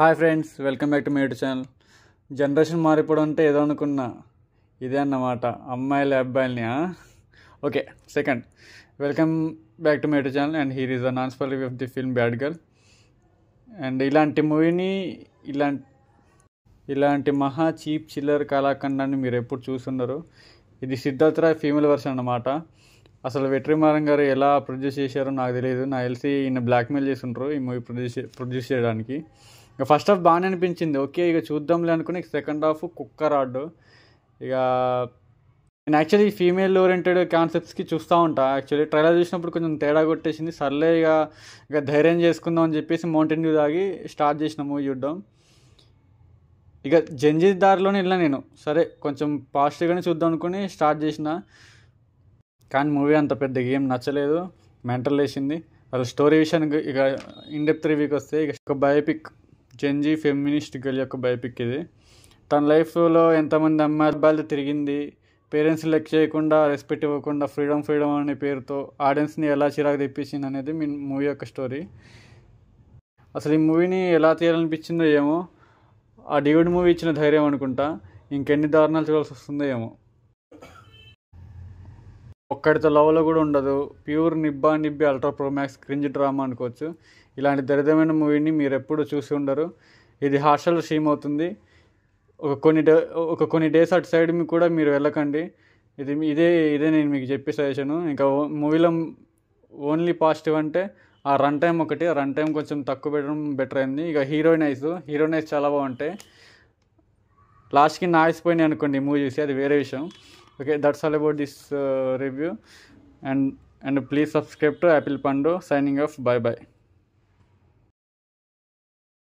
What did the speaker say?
Hi friends, welcome back to my YouTube channel. Generation మారిపోవడం అంటే ఏదో అనుకున్నా, ఇదే అన్నమాట. అమ్మాయిలు అబ్బాయిల్ని okay. Second, welcome back to my YouTube channel and here is the non spoiler review of the film bad girl. అండ్ ఇలాంటి మూవీని, ఇలాంటి మహా చీప్ చిల్లర్ కళాఖండాన్ని మీరు ఎప్పుడు చూస్తున్నారు. ఇది సిద్ధార్థ్ రాయ్ ఫీమేల్ వర్షన్ అన్నమాట. అసలు వెట్రిమారన్ గారు ఎలా ప్రొడ్యూస్ చేశారో నాకు తెలియదు. నాకు తెలిసి ఈయన బ్లాక్మెయిల్ చేస్తుంటారు ఈ మూవీ ప్రొడ్యూస్ చేయడానికి. ఇక ఫస్ట్ హాఫ్ బాగానే అనిపించింది, ఓకే ఇక చూద్దాంలే అనుకుని. సెకండ్ హాఫ్ కుక్క రాడ్డు. ఇక నేను యాక్చువల్లీ ఫీమేల్ ఓరియంటెడ్ కాన్సెప్ట్స్కి చూస్తూ ఉంటా. యాక్చువల్లీ ట్రైలర్ చూసినప్పుడు కొంచెం తేడా కొట్టేసింది. సర్లే ఇక ధైర్యం చేసుకుందాం అని చెప్పేసి మౌంటైన్ వ్యూ తాగి స్టార్ట్ చేసిన మూవీ చూడడం. ఇక జంజీ దారిలోనే వెళ్ళినా నేను. సరే కొంచెం పాజిటివ్గానే చూద్దాం అనుకుని స్టార్ట్ చేసిన. కానీ మూవీ అంత పెద్ద ఏం నచ్చలేదు, మెంటల్ వేసింది. వాళ్ళ స్టోరీ విషయానికి ఇక ఇన్డెప్త్ రివ్యూకి వస్తే, ఇక ఒక బయోపిక్, జెన్జీ ఫెమినిస్ట్ గర్ల్ యొక్క బయోపిక్ ఇది. తన లైఫ్లో ఎంతమంది అబ్బాయిలతో తిరిగింది, పేరెంట్స్ లెక్క చేయకుండా, రెస్పెక్ట్ ఇవ్వకుండా, ఫ్రీడమ్ అనే పేరుతో ఆడియన్స్ని ఎలా చిరాకు తెప్పించింది అనేది మీ మూవీ యొక్క స్టోరీ. అసలు ఈ మూవీని ఎలా తీయాలనిపించిందో ఏమో, ఆ డివిడ్ మూవీ ఇచ్చిన ధైర్యం అనుకుంటా. ఇంకెన్ని దారుణాలు చూడాల్సి వస్తుందో ఏమో. ఒక్కడితో లవ్లో కూడా ఉండదు, pure nibbi ultra Pro Max cringe drama అనుకోవచ్చు. ఇలాంటి దరిద్రమైన మూవీని మీరు ఎప్పుడు చూసి ఉండరు. ఇది హాస్టల్లో స్ట్రీమ్ అవుతుంది. ఒక కొన్ని డేస్ అటు సైడ్ కూడా మీరు వెళ్ళకండి. ఇదే నేను మీకు చెప్పే సజెషను. ఇంకా మూవీలో ఓన్లీ పాజిటివ్ అంటే ఆ రన్ టైం ఒకటి. ఆ రన్ టైం కొంచెం తక్కువ పెట్టడం బెటర్ అయింది. ఇక హీరోయినైజ్ చాలా బాగుంటాయి. లాస్ట్కి నాయిస్ పోయినాయి అనుకోండి మూవీ చూసి, అది వేరే విషయం. Okay, that's all about this review, and please subscribe to Apple Pando. Signing off. Bye bye.